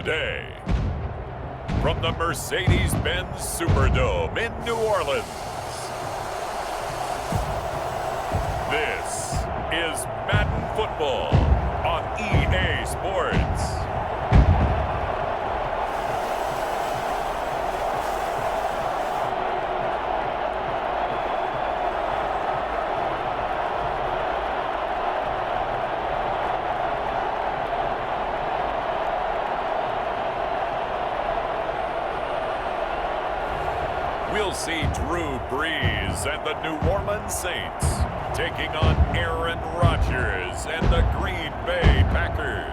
the day. From the Mercedes-Benz Superdome in New Orleans, this is Madden Football on EA Sports. We'll see Drew Brees and the New Orleans Saints taking on Aaron Rodgers and the Green Bay Packers.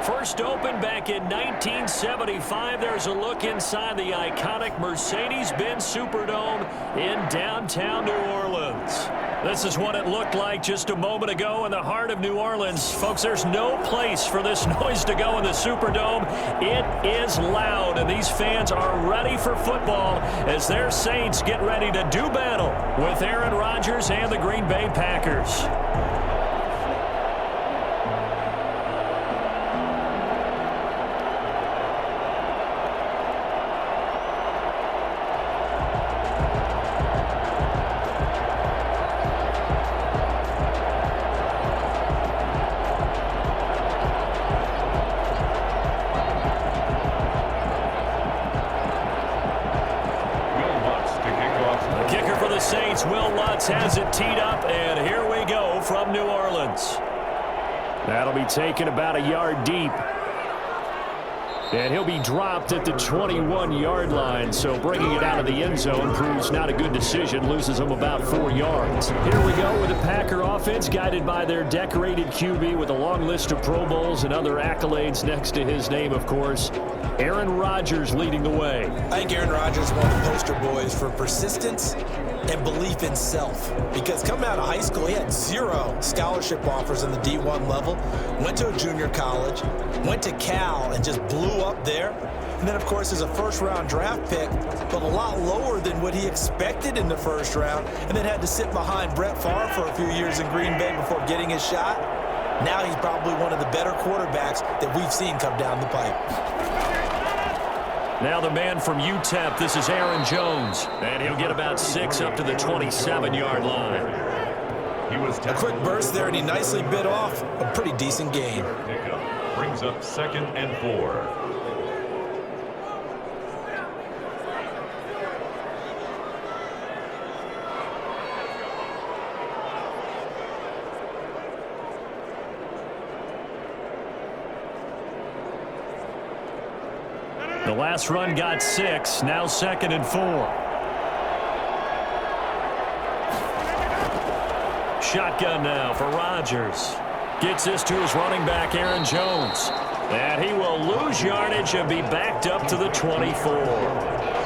First opened back in 1975. There's a look inside the iconic Mercedes-Benz Superdome in downtown New Orleans. This is what it looked like just a moment ago in the heart of New Orleans. Folks, there's no place for this noise to go in the Superdome. It is loud, and these fans are ready for football as their Saints get ready to do battle with Aaron Rodgers and the Green Bay Packers. Has it teed up, and here we go from New Orleans. That'll be taken about a yard deep. And he'll be dropped at the 21-yard line, so bringing it out of the end zone proves not a good decision, loses him about 4 yards. Here we go with the Packer offense, guided by their decorated QB with a long list of Pro Bowls and other accolades next to his name, of course. Aaron Rodgers leading the way. I think Aaron Rodgers is one of the poster boys for persistence and belief in self. Because coming out of high school, he had 0 scholarship offers in the D1 level, went to a junior college, went to Cal, and just blew up there. And then, of course, is a first-round draft pick, but a lot lower than what he expected in the first round, and then had to sit behind Brett Favre for a few years in Green Bay before getting his shot. Now he's probably one of the better quarterbacks that we've seen come down the pipe. Now the man from UTEP, this is Aaron Jones, and he'll get about 6 up to the 27-yard line. A quick burst there, and he nicely bit off a pretty decent gain. Pickup brings up 2nd and 4. The last run got 6, now 2nd and 4. Shotgun now for Rodgers. Gets this to his running back, Aaron Jones. And he will lose yardage and be backed up to the 24.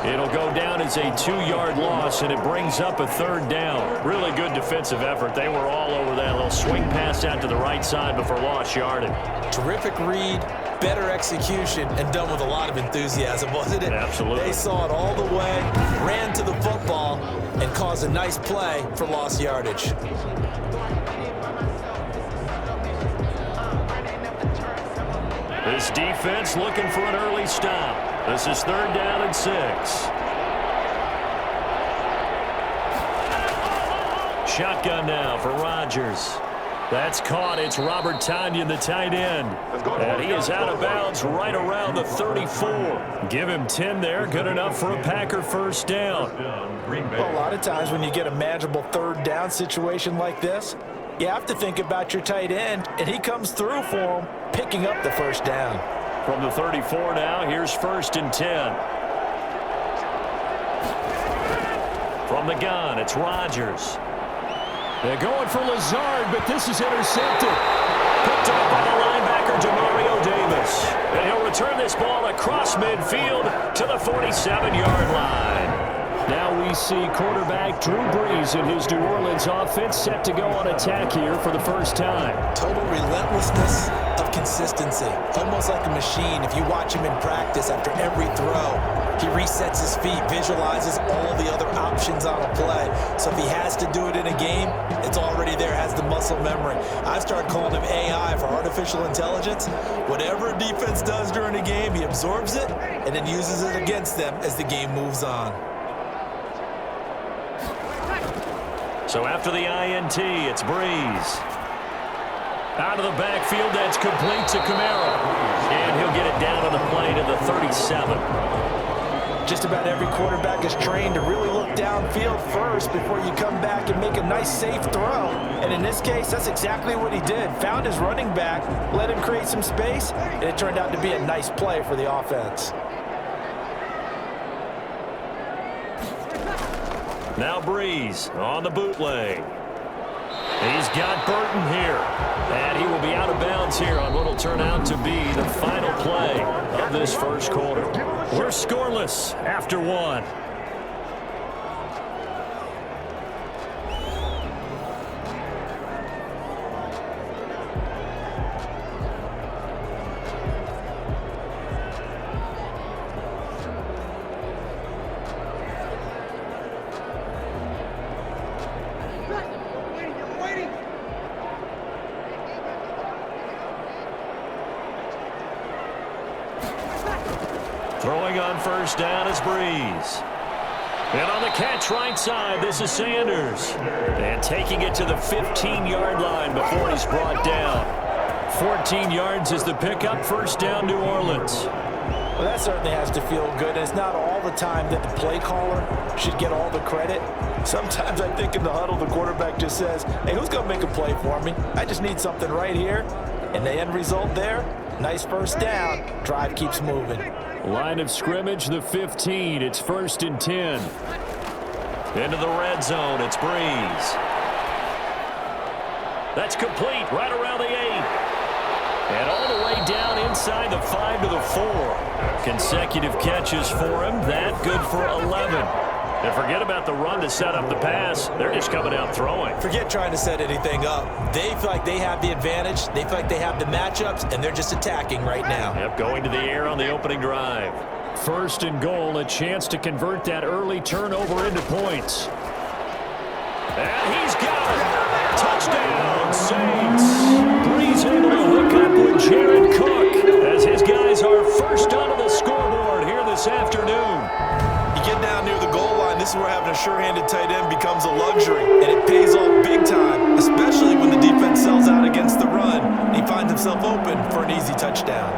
It'll go down as a 2-yard loss, and it brings up a 3rd down. Really good defensive effort. They were all over that little swing pass out to the right side before lost yardage. Terrific read, better execution, and done with a lot of enthusiasm, wasn't it? Absolutely. They saw it all the way, ran to the football, and caused a nice play for lost yardage. This defense looking for an early stop. This is 3rd down and 6. Shotgun now for Rodgers. That's caught. It's Robert Tonyan, the tight end. And he is out of bounds right around the 34. Give him 10 there. Good enough for a Packer first down. Well, a lot of times when you get a manageable 3rd down situation like this, you have to think about your tight end, and he comes through for him, picking up the first down. From the 34 now, here's 1st and 10. From the gun, it's Rodgers. They're going for Lazard, but this is intercepted. Picked up by the linebacker, Demario Davis. And he'll return this ball across midfield to the 47-yard line. Now we see quarterback Drew Brees and his New Orleans offense set to go on attack here for the first time. Total relentlessness of consistency. Almost like a machine. If you watch him in practice after every throw, He resets his feet, visualizes all the other options on a play. So if he has to do it in a game, it's already there, has the muscle memory. I've started calling him AI for artificial intelligence. Whatever a defense does during a game, he absorbs it and then uses it against them as the game moves on. So after the INT, it's Breeze. Out of the backfield, that's complete to Kamara. And he'll get it down on the play to the 37. Just about every quarterback is trained to really look downfield first before you come back and make a nice, safe throw. And in this case, that's exactly what he did. Found his running back, let him create some space, and it turned out to be a nice play for the offense. Now Breeze on the bootleg. He's got Burton here. And he will be out of bounds here on what will turn out to be the final play of this first quarter. We're scoreless after one. Throwing on first down is Breeze. And on the catch right side, this is Sanders. And taking it to the 15-yard line before he's brought down. 14 yards is the pickup, first down New Orleans. Well, that certainly has to feel good. And it's not all the time that the play caller should get all the credit. Sometimes I think in the huddle, the quarterback just says, hey, who's going to make a play for me? I just need something right here. And the end result there, nice first down. Drive keeps moving. Line of scrimmage, the 15. It's 1st and 10. Into the red zone, it's Breeze. That's complete right around the 8. And all the way down inside the 5 to the 4. Consecutive catches for him. That good for 11. And forget about the run to set up the pass. They're just coming out throwing. Forget trying to set anything up. They feel like they have the advantage. They feel like they have the matchups, and they're just attacking right now. Yep, going to the air on the opening drive. 1st and goal, a chance to convert that early turnover into points. And he's got it. Touchdown, Saints. Breeze able to hook up with Jared Cook as his guys are first onto the scoreboard here this afternoon. You get down near the goal line, this is where having a sure-handed tight end becomes a luxury, and it pays off big time, especially when the defense sells out against the run, and he finds himself open for an easy touchdown.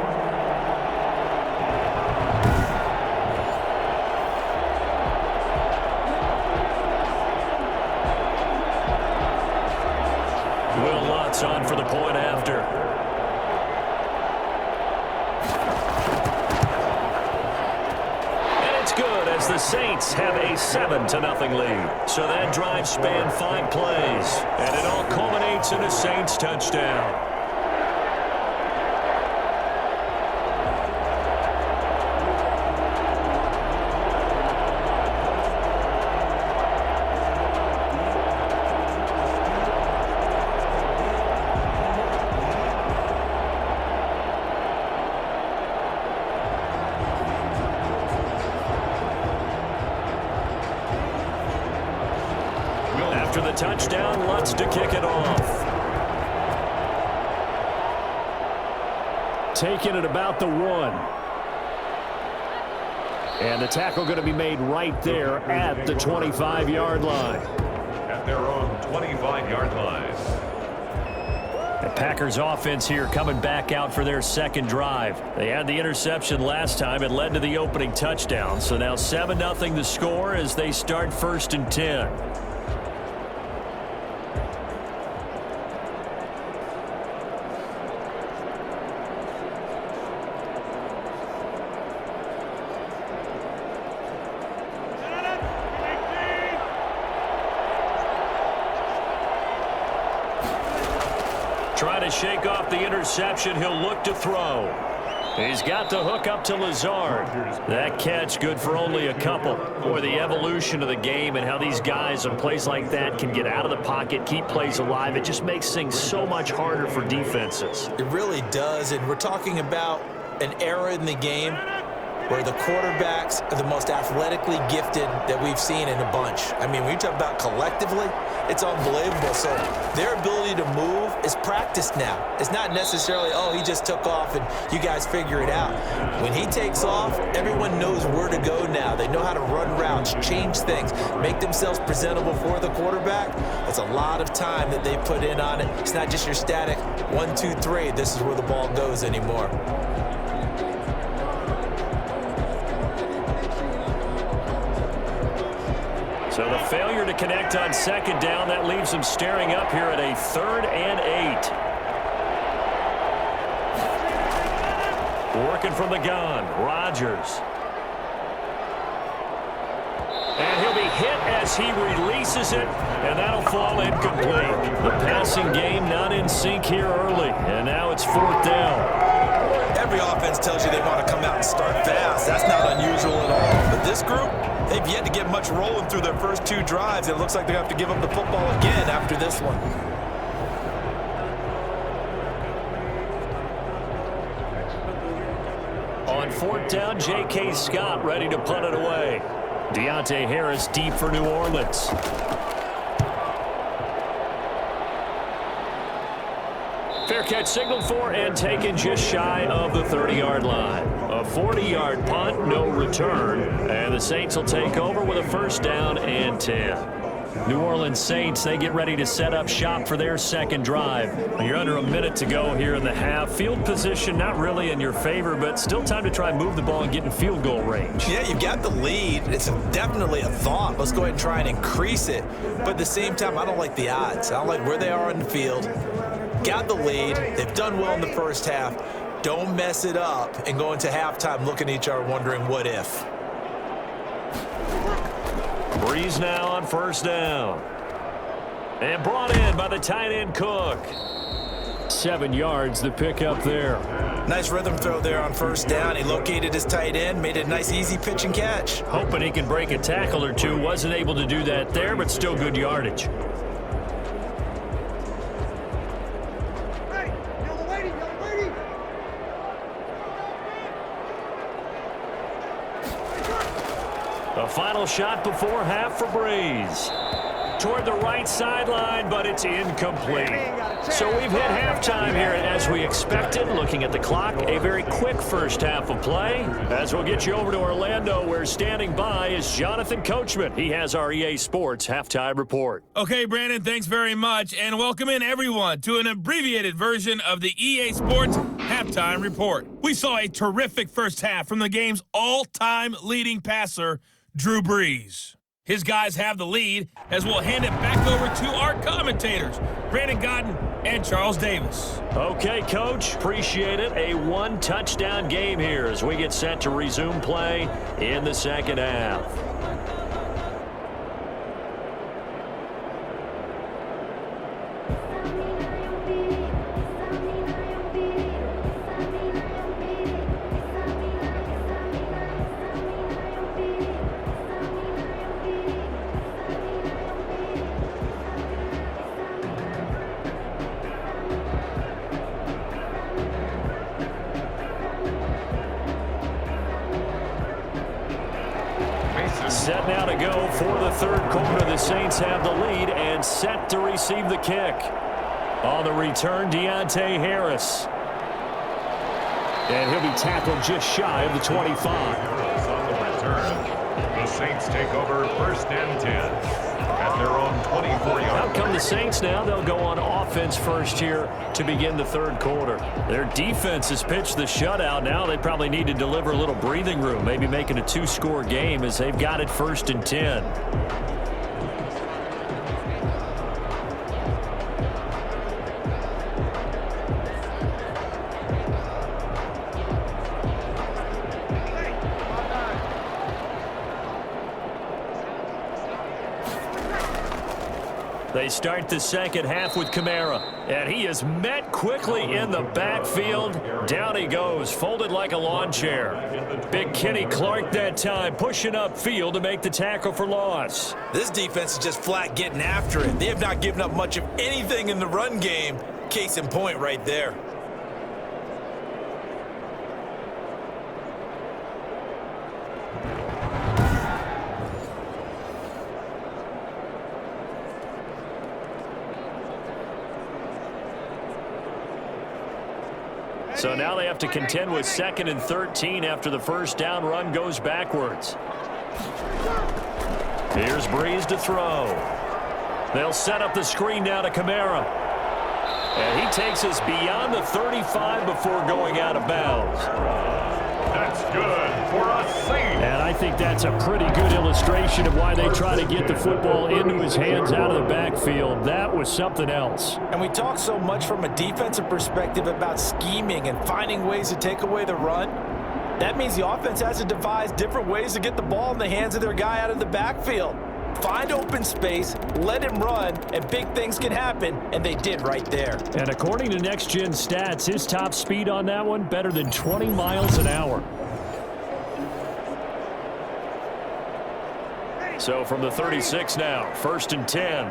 Will Lutz on for the point after. As the Saints have a 7-0 lead. So that drive spanned 5 plays. And it all culminates in a Saints touchdown. After the touchdown, Lutz to kick it off. Taking it about the 1. And the tackle going to be made right there at the 25-yard line. At their own 25-yard line. The Packers offense here coming back out for their second drive. They had the interception last time. It led to the opening touchdown. So now 7-0 the score as they start 1st and 10. Trying to shake off the interception. He'll look to throw. He's got the hook up to Lazard. That catch good for only a couple. Boy, the evolution of the game and how these guys on plays like that can get out of the pocket, keep plays alive. It just makes things so much harder for defenses. It really does, and we're talking about an era in the game where the quarterbacks are the most athletically gifted that we've seen in a bunch. I mean, when you talk about collectively, it's unbelievable. So their ability to move is practiced now. It's not necessarily, oh, he just took off and you guys figure it out. When he takes off, everyone knows where to go now. They know how to run routes, change things, make themselves presentable for the quarterback. That's a lot of time that they put in on it. It's not just your static 1, 2, 3. This is where the ball goes anymore. So the failure to connect on second down, that leaves them staring up here at a 3rd and 8. Working from the gun, Rodgers. And he'll be hit as he releases it, and that'll fall incomplete. The passing game not in sync here early, and now it's 4th down. Every offense tells you they want to come out and start fast. That's not unusual at all. But this group, they've yet to get much rolling through their first 2 drives. It looks like they have to give up the football again after this one. On 4th down, J.K. Scott ready to punt it away. Deontay Harris deep for New Orleans. Fair catch signaled for and taken just shy of the 30-yard line. A 40-yard punt, no return, and the Saints will take over with a 1st down and 10. New Orleans Saints, they get ready to set up shop for their second drive. You're under a minute to go here in the half. Field position not really in your favor, but still time to try and move the ball and get in field goal range. Yeah, you've got the lead. It's definitely a thought. Let's go ahead and try and increase it. But at the same time, I don't like the odds. I don't like where they are on the field. Got the lead. They've done well in the first half. Don't mess it up and go into halftime looking at each other wondering what if. Breeze now on 1st down. And brought in by the tight end Cook. 7 yards, the pickup there. Nice rhythm throw there on 1st down. He located his tight end, made a nice easy pitch and catch. Hoping he can break a tackle or two. Wasn't able to do that there, but still good yardage. A final shot before half for Breeze. Toward the right sideline, but it's incomplete. So we've hit halftime here as we expected. Looking at the clock, a very quick first half of play. As we'll get you over to Orlando, where standing by is Jonathan Coachman. He has our EA Sports halftime report. Okay, Brandon, thanks very much. And welcome in, everyone, to an abbreviated version of the EA Sports halftime report. We saw a terrific first half from the game's all-time leading passer, Drew Brees. His guys have the lead as we'll hand it back over to our commentators, Brandon Gaudin and Charles Davis. Okay, Coach, appreciate it. A 1-touchdown game here as we get set to resume play in the second half. Set now to go for the third quarter. The Saints have the lead and set to receive the kick. On the return, Deontay Harris. And he'll be tackled just shy of the 25. On the return, the Saints take over 1st and 10 at their own 24-yard line. Out come the Saints now. They'll go on offense first here to begin the third quarter. Their defense has pitched the shutout. Now they probably need to deliver a little breathing room, maybe make it a 2-score game as they've got it 1st and 10. They start the second half with Kamara, and he is met quickly in the backfield. Down he goes, folded like a lawn chair. Big Kenny Clark that time, pushing upfield to make the tackle for loss. This defense is just flat getting after it. They have not given up much of anything in the run game. Case in point right there. So now they have to contend with 2nd and 13 after the first down run goes backwards. Here's Breeze to throw. They'll set up the screen now to Kamara. And he takes us beyond the 35 before going out of bounds. That's good for a Saint. And I think that's a pretty good illustration of why they try to get the football into his hands out of the backfield. That was something else. And we talk so much from a defensive perspective about scheming and finding ways to take away the run. That means the offense has to devise different ways to get the ball in the hands of their guy out of the backfield. Find open space, let him run, and big things can happen, and they did right there. And according to Next Gen Stats, his top speed on that one, better than 20 miles an hour. So from the 36 now, 1st and 10.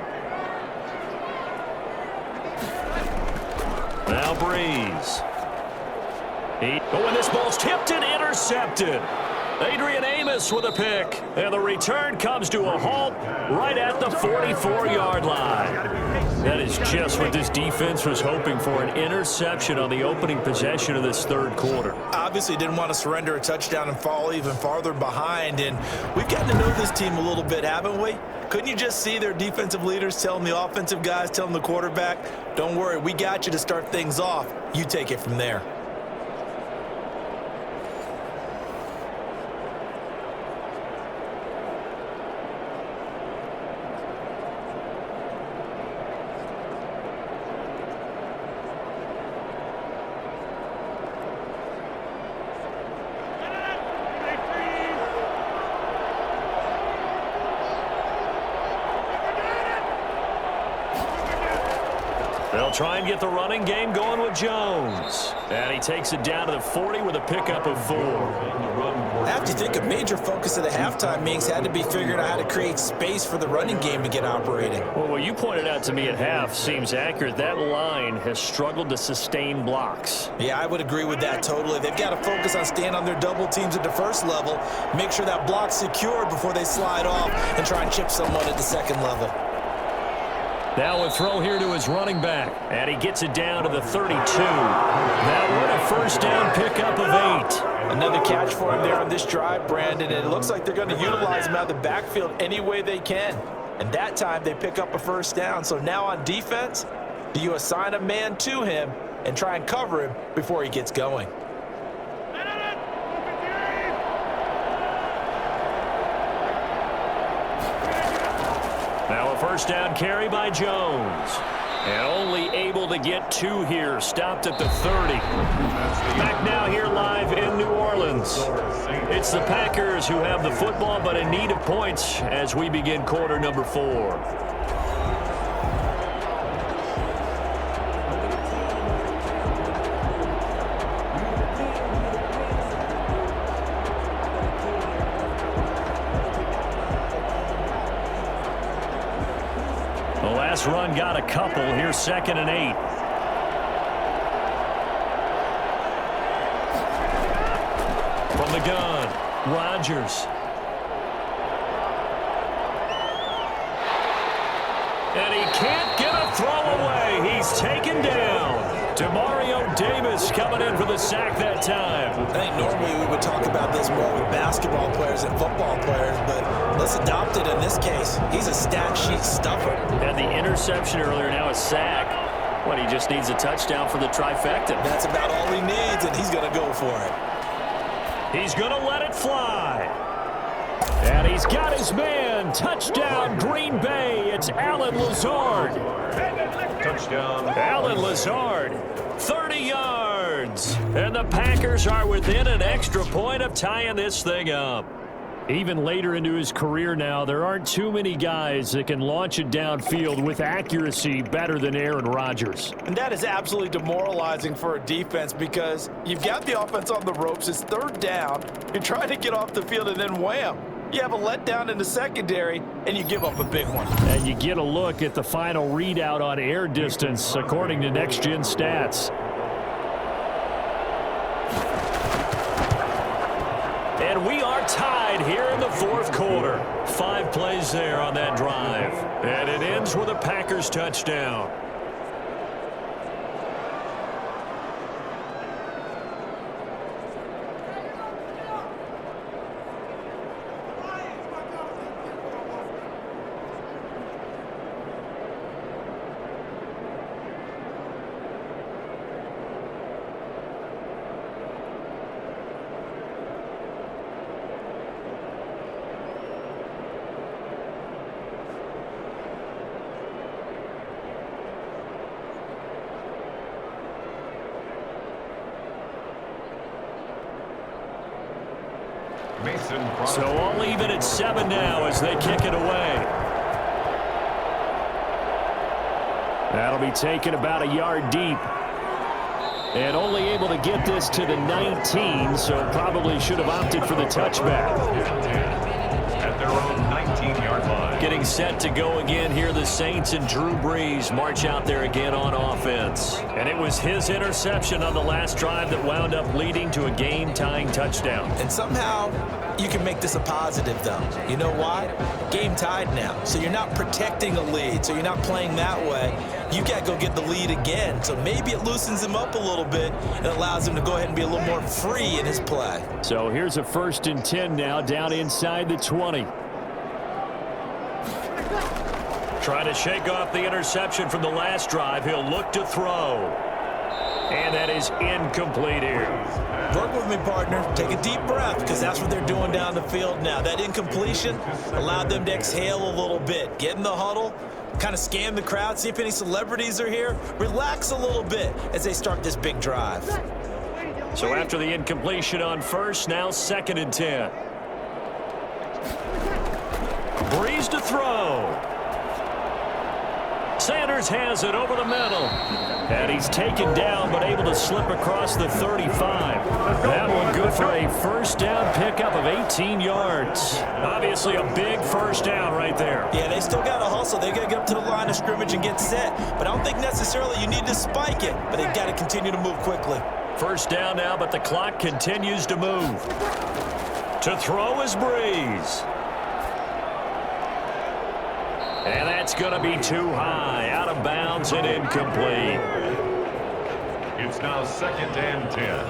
Now Breeze. When this ball's tipped and intercepted. Adrian Amos with a pick. And the return comes to a halt right at the 44-yard line. That is just what this defense was hoping for, an interception on the opening possession of this third quarter. Obviously didn't want to surrender a touchdown and fall even farther behind. And we've gotten to know this team a little bit, haven't we? Couldn't you just see their defensive leaders telling the offensive guys, telling the quarterback, don't worry, we got you to start things off. You take it from there. They'll try and get the running game going with Jones. And he takes it down to the 40 with a pickup of 4. I have to think a major focus of the halftime meetings had to be figuring out how to create space for the running game to get operating. Well, what you pointed out to me at half seems accurate. That line has struggled to sustain blocks. Yeah, I would agree with that totally. They've got to focus on staying on their double teams at the first level, make sure that block's secured before they slide off and try and chip someone at the second level. Now a throw here to his running back, and he gets it down to the 32. That would a first down pickup of 8. Another catch for him there on this drive, Brandon, and it looks like they're going to utilize him out of the backfield any way they can. And that time they pick up a first down. So now on defense, do you assign a man to him and try and cover him before he gets going? Now a first down carry by Jones. And only able to get 2 here. Stopped at the 30. Back now here live in New Orleans. It's the Packers who have the football but in need of points as we begin quarter number 4. Last run got a couple. Here's 2nd and 8. From the gun, Rodgers. And he can't get a throw away. He's taken down. Demario Davis coming in for the sack that time. I think normally we would talk about this more with basketball players and football players, but let's adopt it in this case. He's a stat sheet stuffer. And the interception earlier, now a sack. What, he just needs a touchdown for the trifecta. That's about all he needs, and he's going to go for it. He's going to let it fly. And he's got his man. Touchdown, Green Bay. It's Allen Lazard. Touchdown. Allen Lazard, 30 yards. And the Packers are within an extra point of tying this thing up. Even later into his career now, there aren't too many guys that can launch it downfield with accuracy better than Aaron Rodgers. And that is absolutely demoralizing for a defense because you've got the offense on the ropes. It's 3rd down. You're trying to get off the field, and then wham. You have a letdown in the secondary, and you give up a big one. And you get a look at the final readout on air distance, according to Next Gen Stats. And we are tied here in the 4th quarter. 5 plays there on that drive. And it ends with a Packers touchdown. So all even at 7 now as they kick it away. That'll be taken about a yard deep. And only able to get this to the 19, so probably should have opted for the touchback. At their own 19-yard line. Getting set to go again here, the Saints and Drew Brees march out there again on offense. And it was his interception on the last drive that wound up leading to a game-tying touchdown. And somehow you can make this a positive, though. You know why? Game tied now. So you're not protecting a lead, so you're not playing that way. You got to go get the lead again. So maybe it loosens him up a little bit and allows him to go ahead and be a little more free in his play. So here's a 1st and 10 now, down inside the 20. Trying to shake off the interception from the last drive. He'll look to throw. And that is incomplete here. Work with me, partner. Take a deep breath, because that's what they're doing down the field now. That incompletion allowed them to exhale a little bit. Get in the huddle, kind of scan the crowd, see if any celebrities are here. Relax a little bit as they start this big drive. So after the incompletion on 1st, now 2nd and 10. Brees to throw. Sanders has it over the middle. And he's taken down, but able to slip across the 35. That one good for a 1st down pickup of 18 yards. Obviously a big 1st down right there. Yeah, they still got to hustle. They got to get up to the line of scrimmage and get set. But I don't think necessarily you need to spike it. But they got to continue to move quickly. 1st down now, but the clock continues to move. To throw is Brees. And that's going to be too high. Out of bounds and incomplete. It's now 2nd and 10.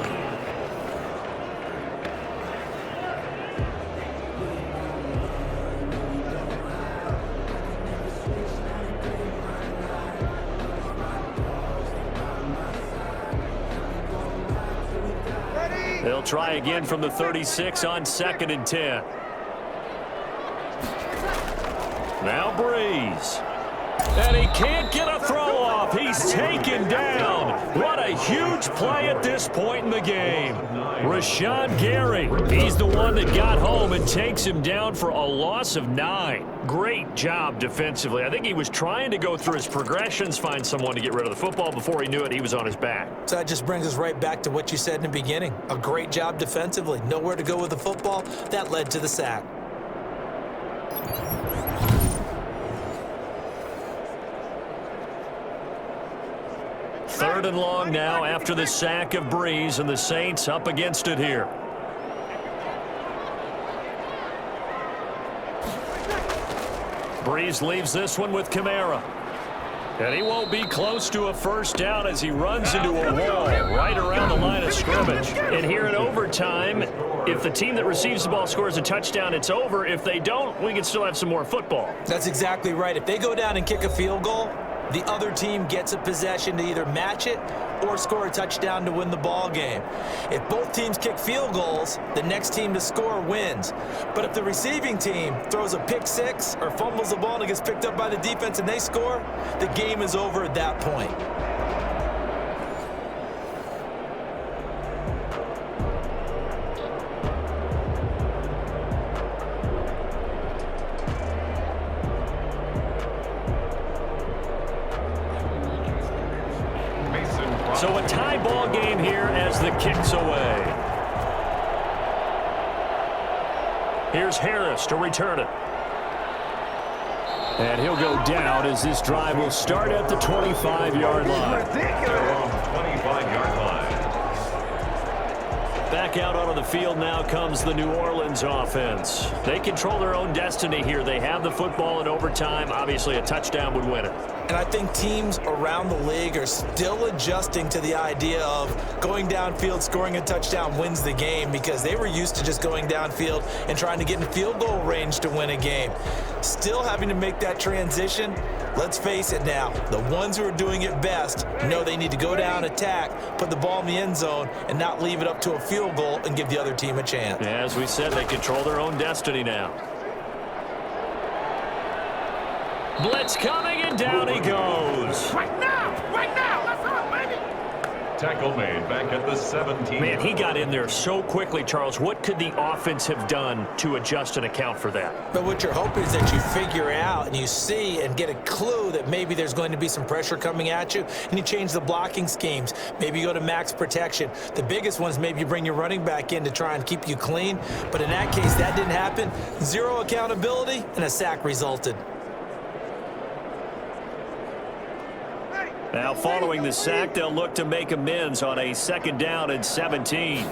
They'll try again from the 36 on 2nd and 10. Now Brees. And he can't get a throw off. He's taken down. What a huge play at this point in the game. Rashawn Gary, he's the one that got home and takes him down for a loss of 9. Great job defensively. I think he was trying to go through his progressions, find someone to get rid of the football. Before he knew it, he was on his back. So that just brings us right back to what you said in the beginning. A great job defensively. Nowhere to go with the football. That led to the sack. Third and long now after the sack of Brees, and the Saints up against it here. Brees leaves this one with Kamara. And he won't be close to a 1st down as he runs into a wall right around the line of scrimmage. And here in overtime, if the team that receives the ball scores a touchdown, it's over. If they don't, we can still have some more football. That's exactly right. If they go down and kick a field goal, the other team gets a possession to either match it or score a touchdown to win the ball game. If both teams kick field goals, the next team to score wins. But if the receiving team throws a pick 6 or fumbles the ball and it gets picked up by the defense and they score, the game is over at that point. So a tie ball game here as the kick's away. Here's Harris to return it. And he'll go down as this drive will start at the 25-yard line. 25-yard line. Back out onto the field now comes the New Orleans offense. They control their own destiny here. They have the football in overtime. Obviously, a touchdown would win it. And I think teams around the league are still adjusting to the idea of going downfield, scoring a touchdown wins the game, because they were used to just going downfield and trying to get in field goal range to win a game. Still having to make that transition. Let's face it now, the ones who are doing it best know they need to go down, attack, put the ball in the end zone, and not leave it up to a field goal and give the other team a chance. As we said, they control their own destiny now. Blitz coming, and down he goes. Right now, let's go, baby. Tackle made back at the 17. Man, he got in there so quickly, Charles. What could the offense have done to adjust and account for that? But what you're hoping is that you figure out and you see and get a clue that maybe there's going to be some pressure coming at you, and you change the blocking schemes. Maybe you go to max protection. The biggest one is maybe you bring your running back in to try and keep you clean. But in that case, that didn't happen. Zero accountability, and a sack resulted. Now, following the sack, they'll look to make amends on a 2nd down and 17.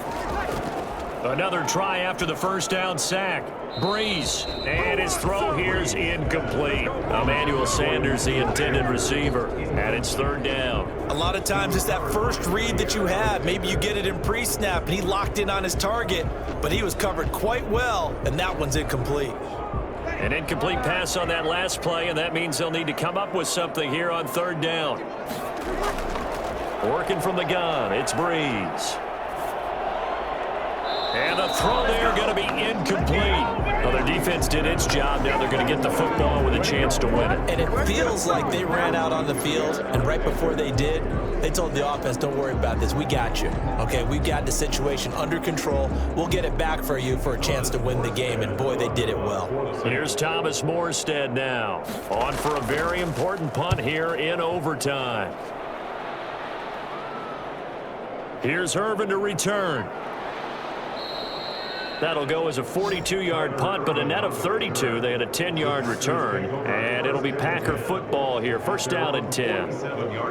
Another try after the 1st down sack. Breeze, and his throw here's incomplete. Emmanuel Sanders, the intended receiver, and it's 3rd down. A lot of times it's that first read that you have. Maybe you get it in pre-snap, and he locked in on his target, but he was covered quite well, and that one's incomplete. An incomplete pass on that last play, and that means they'll need to come up with something here on 3rd down. Working from the gun, it's Breeze. And the throw there going to be incomplete. Well, their defense did its job. Now they're going to get the football with a chance to win it. And it feels like they ran out on the field, and right before they did, they told the offense, don't worry about this. We got you. Okay, we've got the situation under control. We'll get it back for you for a chance to win the game, and boy, they did it well. Here's Thomas Morstead now, on for a very important punt here in overtime. Here's Irvin to return. That'll go as a 42-yard punt, but a net of 32. They had a 10-yard return, and it'll be Packer football here. 1st down and 10.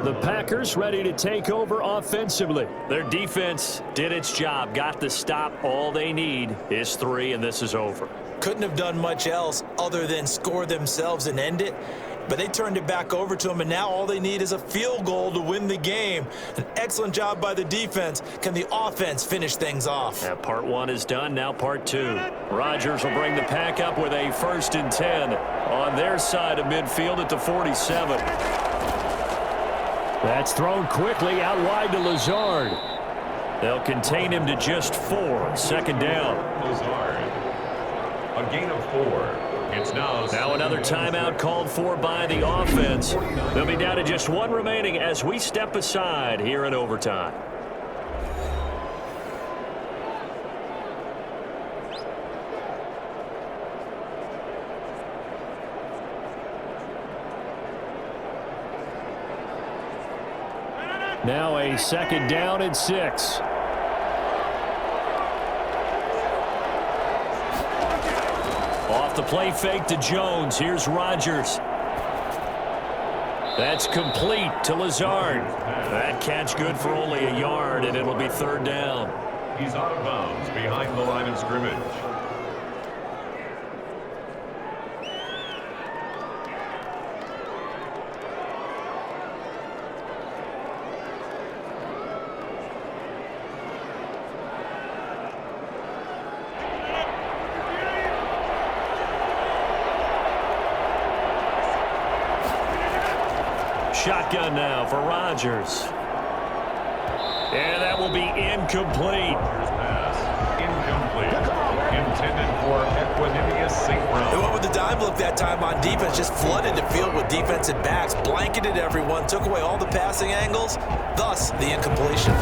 The Packers ready to take over offensively. Their defense did its job, got the stop. All they need is 3, and this is over. Couldn't have done much else other than score themselves and end it. But they turned it back over to them, and now all they need is a field goal to win the game. An excellent job by the defense. Can the offense finish things off? Yeah, part 1 is done, now part 2. Rodgers will bring the pack up with a 1st and 10 on their side of midfield at the 47. That's thrown quickly out wide to Lazard. They'll contain him to just 4. 2nd down. Lazard. A gain of 4. It's now another timeout called for by the offense. They'll be down to just 1 remaining as we step aside here in overtime. Now a 2nd down and 6. Off the play fake to Jones. Here's Rodgers. That's complete to Lazard. That catch good for only a yard, and it'll be 3rd down. He's out of bounds behind the line of scrimmage. Shotgun now for Rodgers. And that will be incomplete. Pass. Incomplete. Intended for Equanimeous St. Brown. They went with the dime look that time on defense, just flooded the field with defensive backs, blanketed everyone, took away all the passing angles, thus the incompletion.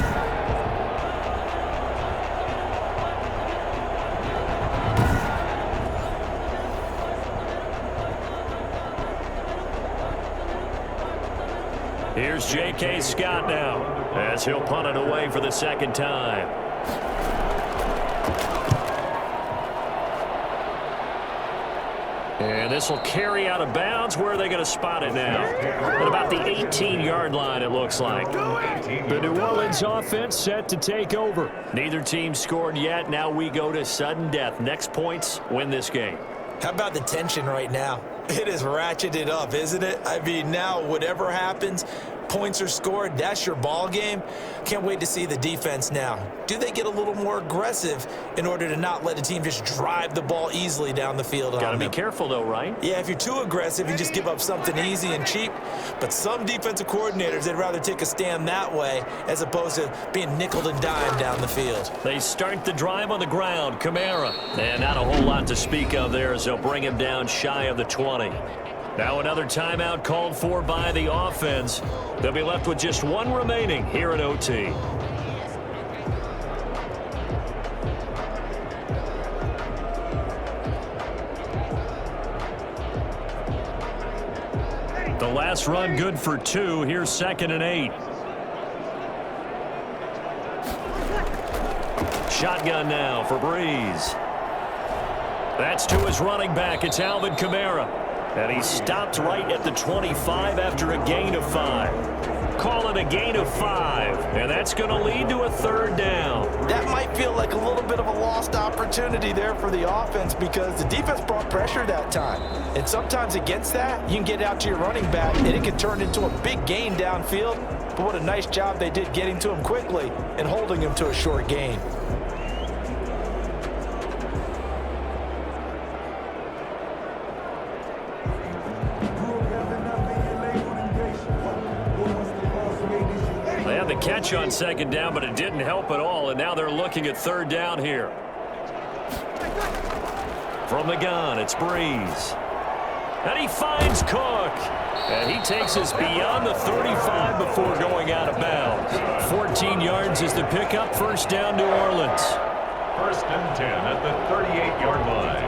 Here's J.K. Scott now as he'll punt it away for the 2nd time. And this will carry out of bounds. Where are they going to spot it now? At about the 18-yard line, it looks like. The New Orleans offense set to take over. Neither team scored yet. Now we go to sudden death. Next points win this game. How about the tension right now? It is ratcheted up, isn't it? I mean, now whatever happens, points are scored, that's your ball game. Can't wait to see the defense now. Do they get a little more aggressive in order to not let the team just drive the ball easily down the field? Got to be careful, though, right? Yeah, if you're too aggressive, you just give up something easy and cheap. But some defensive coordinators, they'd rather take a stand that way as opposed to being nickeled and dimed down the field. They start the drive on the ground. Kamara. And not a whole lot to speak of there as they'll bring him down shy of the 20. Now another timeout called for by the offense. They'll be left with just one remaining here at OT. The last run good for 2. Here's 2nd and 8. Shotgun now for Breeze. That's to his running back. It's Alvin Kamara. And he stopped right at the 25 after a gain of 5. Call it a gain of 5. And that's going to lead to a 3rd down. That might feel like a little bit of a lost opportunity there for the offense because the defense brought pressure that time. And sometimes against that, you can get out to your running back and it can turn into a big gain downfield. But what a nice job they did getting to him quickly and holding him to a short gain. Catch on 2nd down, but it didn't help at all, and now they're looking at 3rd down here. From the gun, it's Breeze. And he finds Cook. And he takes us beyond the 35 before going out of bounds. 14 yards is the pickup. 1st down, New Orleans. 1st and 10 at the 38-yard line.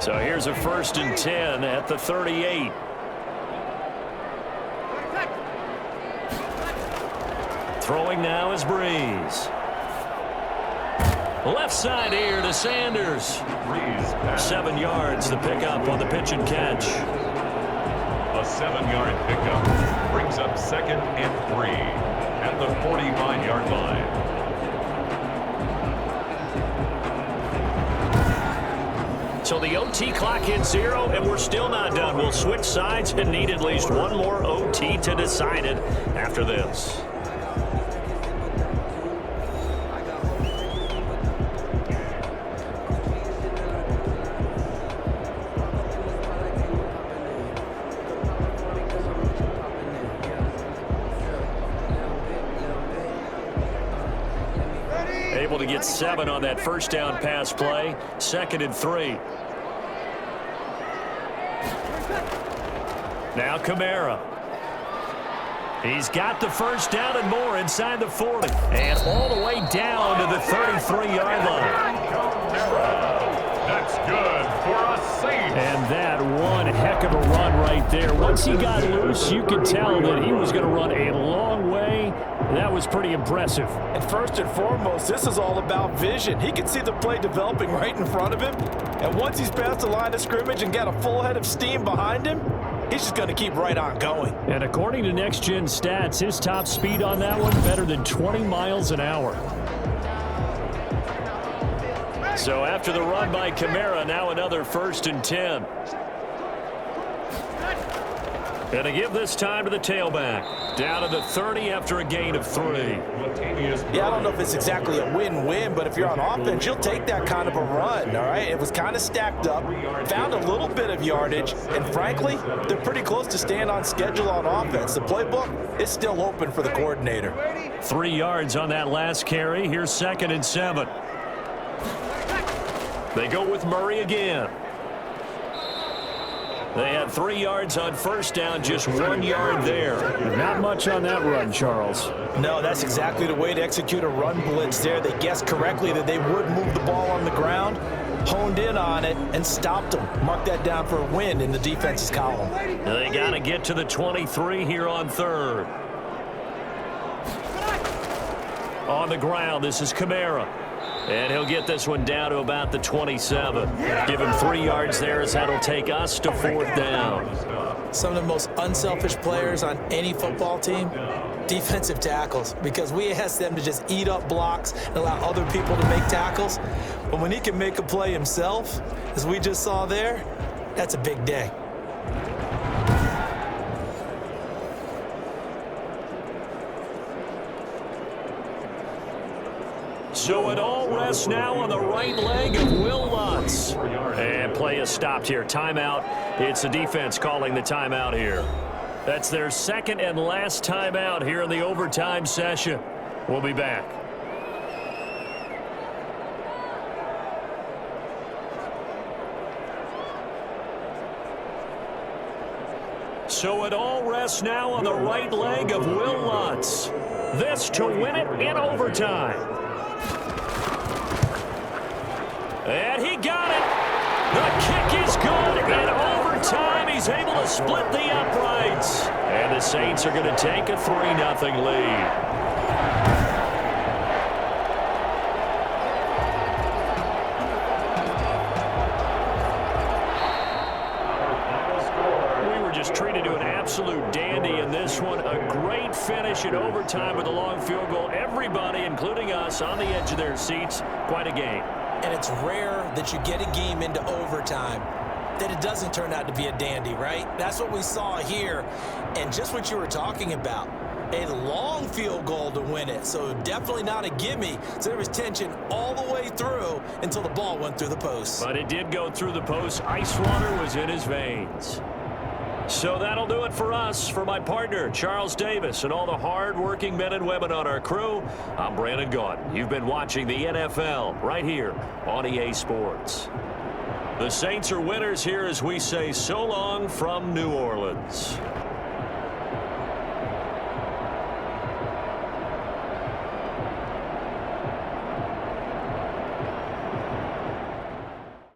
So here's a 1st and 10 at the 38. Throwing now is Breeze. Left side here to Sanders. 7 yards the pickup on the pitch and catch. A 7-yard pickup brings up 2nd and 3 at the 45-yard line. So the OT clock hits 0, and we're still not done. We'll switch sides and need at least one more OT to decide it after this. Able to get 7 on that 1st down pass play. 2nd and 3. Now Kamara. He's got the 1st down and more inside the 40. And all the way down to the 33-yard line. That's good for a Saints. And that one heck of a run right there. Once he got loose, you could tell that he was going to run a long way. That was pretty impressive. And first and foremost, this is all about vision. He can see the play developing right in front of him. And once he's past the line of scrimmage and got a full head of steam behind him, he's just going to keep right on going. And according to Next Gen Stats, his top speed on that one better than 20 miles an hour. So after the run by Kamara, now another 1st and 10. Going to give this time to the tailback. Down to the 30 after a gain of 3. Yeah, I don't know if it's exactly a win-win, but if you're on offense, you'll take that kind of a run, all right? It was kind of stacked up, found a little bit of yardage, and frankly, they're pretty close to staying on schedule on offense. The playbook is still open for the coordinator. 3 yards on that last carry. Here's 2nd and 7. They go with Murray again. They had 3 yards on 1st down, just 1 yard there. Not much on that run, Charles. No, that's exactly the way to execute a run blitz there. They guessed correctly that they would move the ball on the ground, honed in on it, and stopped them. Mark that down for a win in the defense's column. They got to get to the 23 here on 3rd. On the ground, this is Kamara. And he'll get this one down to about the 27. Give him 3 yards there as that'll take us to 4th down. Some of the most unselfish players on any football team, defensive tackles, because we ask them to just eat up blocks and allow other people to make tackles. But when he can make a play himself, as we just saw there, that's a big day. So it all rests now on the right leg of Will Lutz. And play is stopped here. Timeout. It's the defense calling the timeout here. That's their second and last timeout here in the overtime session. We'll be back. So it all rests now on the right leg of Will Lutz. This to win it in overtime. And he got it. The kick is good in overtime. He's able to split the uprights. And the Saints are going to take a 3-0 lead. Treated to an absolute dandy in this one. A great finish in overtime with a long field goal. Everybody, including us, on the edge of their seats. Quite a game. And it's rare that you get a game into overtime that it doesn't turn out to be a dandy, right? That's what we saw here. And just what you were talking about, a long field goal to win it. So definitely not a gimme. So there was tension all the way through until the ball went through the post. But it did go through the post. Ice water was in his veins. So that'll do it for us. For my partner, Charles Davis, and all the hard-working men and women on our crew, I'm Brandon Gaudin. You've been watching the NFL right here on EA Sports. The Saints are winners here as we say so long from New Orleans.